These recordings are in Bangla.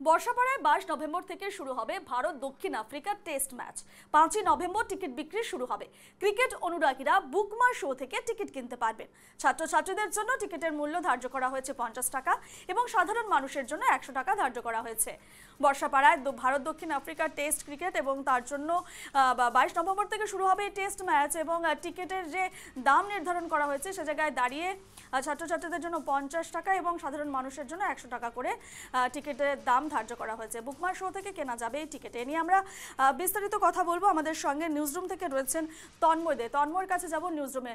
বর্ষাপাড়ায় 22 নভেম্বর থেকে শুরু হবে ভারত দক্ষিণ আফ্রিকার টেস্ট ম্যাচ। 5ই নভেম্বর টিকিট বিক্রি শুরু হবে। ক্রিকেট অনুরাগীরা বুকমাই শো থেকে টিকিট কিনতে পারবেন। ছাত্রছাত্রীদের জন্য টিকিটের মূল্য ধার্য করা হয়েছে 50 টাকা এবং সাধারণ মানুষের জন্য 100 টাকা ধার্য করা হয়েছে। বর্ষাপাড়ায় ভারত দক্ষিণ আফ্রিকার টেস্ট ক্রিকেট এবং তার জন্য 22 নভেম্বর থেকে শুরু হবে এই টেস্ট ম্যাচ এবং টিকিটের যে দাম নির্ধারণ করা হয়েছে সে জায়গায় দাঁড়িয়ে ছাত্রছাত্রীদের জন্য 50 টাকা এবং সাধারণ মানুষের জন্য 100 টাকা করে টিকিটের দাম ধার্য করা হয়েছে। বুকমাই শো থেকে কেনা যাবে এই টিকিট। এ নিয়ে আমরা বিস্তারিত কথা বলবো। আমাদের সঙ্গে নিউজরুম থেকে রয়েছেন তন্ময় দে। তন্ময়ের কাছে যাব নিউজরুমে।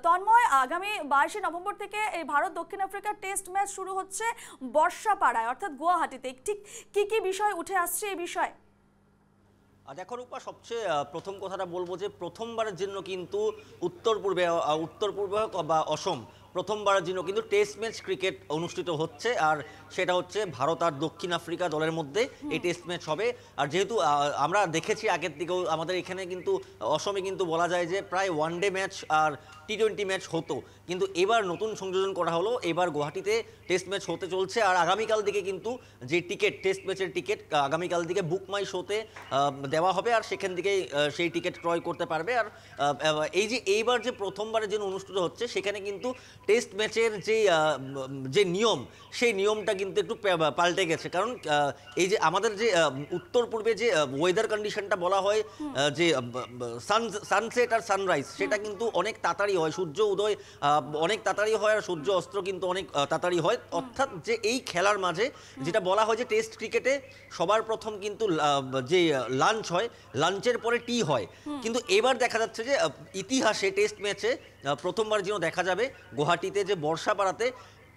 তন্ময়, আগামী 22 নভেম্বর থেকে এই ভারত দক্ষিণ আফ্রিকার টেস্ট ম্যাচ শুরু হচ্ছে বর্ষাপাড়ায় অর্থাৎ গুয়াহাটিতে। ঠিক কি কি বিষয় উঠে আসছে এই বিষয়ে? দেখো রূপা, সবচেয়ে প্রথম কথাটা বলবো যে প্রথমবারের জন্য কিন্তু উত্তর পূর্বে বা অসম প্রথমবারের জন্য কিন্তু টেস্ট ম্যাচ ক্রিকেট অনুষ্ঠিত হচ্ছে, আর সেটা হচ্ছে ভারত আর দক্ষিণ আফ্রিকা দলের মধ্যে এই টেস্ট ম্যাচ হবে। আর যেহেতু আমরা দেখেছি আগের দিকেও আমাদের এখানে কিন্তু অসমে কিন্তু বলা যায় যে প্রায় ওয়ানডে ম্যাচ আর টি-20 ম্যাচ হতো, কিন্তু এবার নতুন সংযোজন করা হলো। এবার গুয়াহাটিতে টেস্ট ম্যাচ হতে চলছে, আর আগামীকাল দিকে কিন্তু যে টিকিট টেস্ট ম্যাচের টিকিট আগামীকাল দিকে বুকমাই শোতে দেওয়া হবে, আর সেখান থেকেই সেই টিকিট ক্রয় করতে পারবে। আর এই যে এইবার যে প্রথমবারের জন্য অনুষ্ঠিত হচ্ছে সেখানে কিন্তু টেস্ট ম্যাচের যে নিয়ম সেই নিয়মটা কিন্তু একটু পাল্টে গেছে। কারণ এই যে আমাদের যে উত্তর পূর্বে যে ওয়েদার কন্ডিশনটা বলা হয়, যে সানসেট আর সানরাইজ, সেটা কিন্তু অনেক তাড়াতাড়ি হয়। সূর্য উদয় অনেক তাড়াতাড়ি হয় আর সূর্য অস্ত কিন্তু অনেক তাড়াতাড়ি হয়। অর্থাৎ যে এই খেলার মাঝে যেটা বলা হয় যে টেস্ট ক্রিকেটে সবার প্রথম কিন্তু যে লাঞ্চ হয়, লাঞ্চের পরে টি হয়, কিন্তু এবার দেখা যাচ্ছে যে ইতিহাসে টেস্ট ম্যাচে প্রথমবার যেন দেখা যাবে গুয়াহাটিতে যে বর্ষাপাড়াতে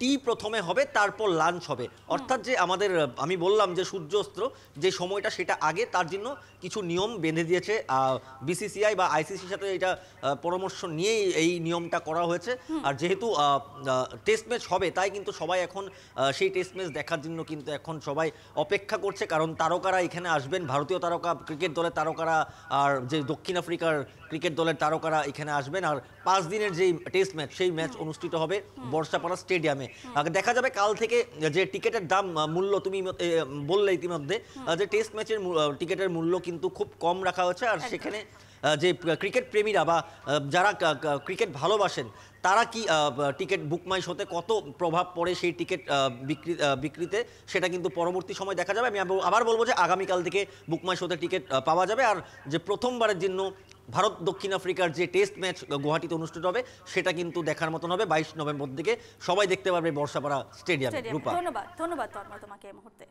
টি প্রথমে হবে, তারপর লাঞ্চ হবে। অর্থাৎ যে আমাদের আমি বললাম যে সূর্যাস্ত যে সময়টা সেটা আগে, তার জন্য কিছু নিয়ম বেঁধে দিয়েছে বিসিসিআই বা আইসিসির সাথে এটা পরামর্শ নিয়েই এই নিয়মটা করা হয়েছে। আর যেহেতু টেস্ট ম্যাচ হবে তাই কিন্তু সবাই এখন সেই টেস্ট ম্যাচ দেখার জন্য কিন্তু এখন সবাই অপেক্ষা করছে, কারণ তারকারা এখানে আসবেন, ভারতীয় তারকা ক্রিকেট দলের তারকারা আর যে দক্ষিণ আফ্রিকার ক্রিকেট দলের তারকারা এখানে আসবেন। আর 5 দিনের যেই টেস্ট ম্যাচ সেই ম্যাচ অনুষ্ঠিত হবে বর্ষাপাড়া স্টেডিয়ামে। দেখা যাবে কাল থেকে যে টিকিটের দাম মূল্য তুমি বললে ইতিমধ্যে যে টেস্ট ম্যাচের টিকিটের মূল্য কিন্তু খুব কম রাখা হয়েছে। আর সেখানে যে ক্রিকেট প্রেমীরা বা যারা ক্রিকেট ভালোবাসেন তারা কি টিকিট বুকমাই শোতে কত প্রভাব পড়ে সেই টিকিট বিক্রিতে, সেটা কিন্তু পরবর্তী সময় দেখা যাবে। আমি আবার বলবো যে আগামীকাল থেকে বুকমাই শোতে টিকিট পাওয়া যাবে। আর যে প্রথমবারের জন্য ভারত দক্ষিণ আফ্রিকার যে টেস্ট ম্যাচ গুয়াহাটিতে অনুষ্ঠিত হবে সেটা কিন্তু দেখার মতন হবে। 22 নভেম্বর থেকে সবাই দেখতে পারবে বর্ষাপাড়া স্টেডিয়ামে। ধন্যবাদ তন্ময় তোমাকে এই মুহূর্তে।